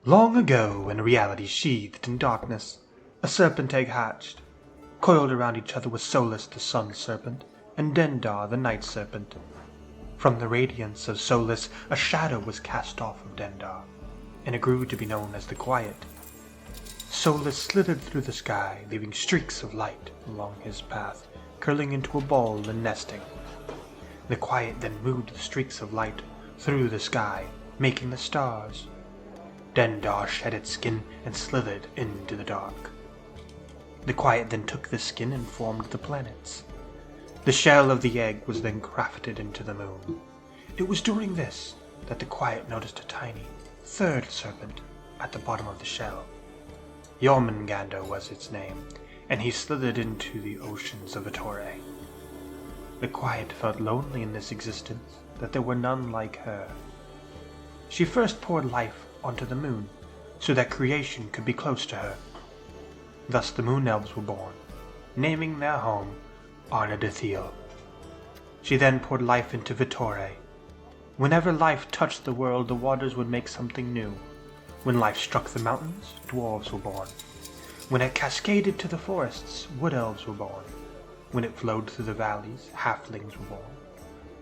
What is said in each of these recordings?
Long ago, when reality sheathed in darkness, a serpent egg hatched. Coiled around each other was Solus the sun serpent, and Dendar the night serpent. From the radiance of Solus a shadow was cast off of Dendar, and it grew to be known as the Quiet. Solus slithered through the sky, leaving streaks of light along his path, curling into a ball and nesting. The Quiet then moved the streaks of light through the sky, making the stars. Dendar shed its skin and slithered into the dark. The Quiet then took the skin and formed the planets. The shell of the egg was then crafted into the moon. It was during this that the Quiet noticed a tiny, third serpent at the bottom of the shell. Jormungandr was its name, and he slithered into the oceans of Vitore. The Quiet felt lonely in this existence, that there were none like her. She first poured life onto the moon, so that creation could be close to her. Thus the moon elves were born, naming their home Arnadithil. She then poured life into Vitore. Whenever life touched the world, the waters would make something new. When life struck the mountains, dwarves were born. When it cascaded to the forests, wood elves were born. When it flowed through the valleys, halflings were born.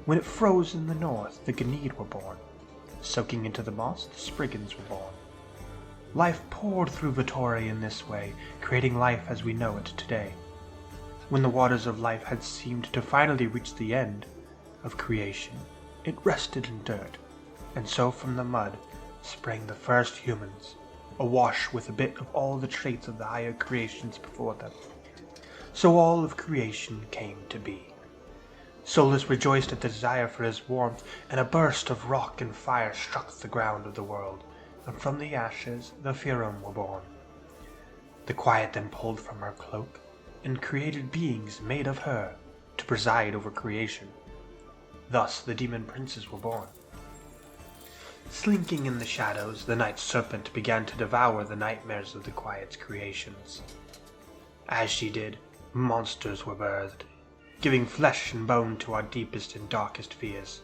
When it froze in the north, the Ganid were born. Soaking into the moss, the Spriggans were born. Life poured through Vitore in this way, creating life as we know it today. When the waters of life had seemed to finally reach the end of creation, it rested in dirt, and so from the mud sprang the first humans, awash with a bit of all the traits of the higher creations before them. So all of creation came to be. Solus rejoiced at the desire for his warmth, and a burst of rock and fire struck the ground of the world, and from the ashes the Firum were born. The Quiet then pulled from her cloak, and created beings made of her to preside over creation. Thus the demon princes were born. Slinking in the shadows, the night serpent began to devour the nightmares of the Quiet's creations. As she did, monsters were birthed, giving flesh and bone to our deepest and darkest fears.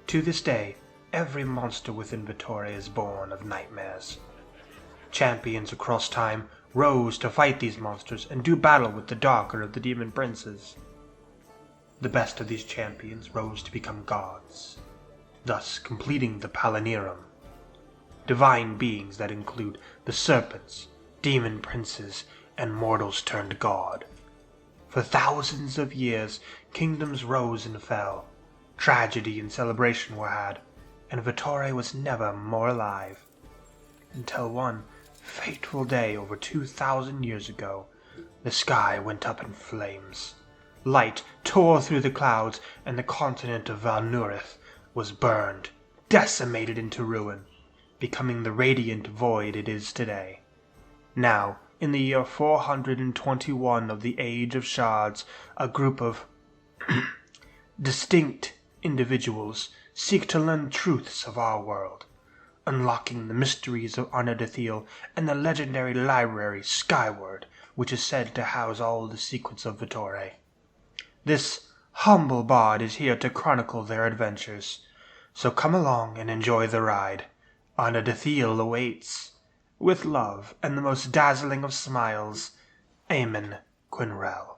To this day, every monster within Vitore is born of nightmares. Champions across time rose to fight these monsters and do battle with the darker of the demon princes. The best of these champions rose to become gods, thus completing the Palanirum. Divine beings that include the serpents, demon princes, and mortals turned god. For thousands of years, kingdoms rose and fell, tragedy and celebration were had, and Vitore was never more alive. Until one fateful day over 2,000 years ago, the sky went up in flames. Light tore through the clouds, and the continent of Valnurith was burned, decimated into ruin, becoming the radiant void it is today. Now, in the year 421 of the Age of Shards, a group of distinct individuals seek to learn truths of our world, unlocking the mysteries of Arnadithil and the legendary library Skyward, which is said to house all the secrets of Vitore. This humble bard is here to chronicle their adventures, so come along and enjoy the ride. Arnadithil awaits. With love and the most dazzling of smiles, Eamon Quinrell.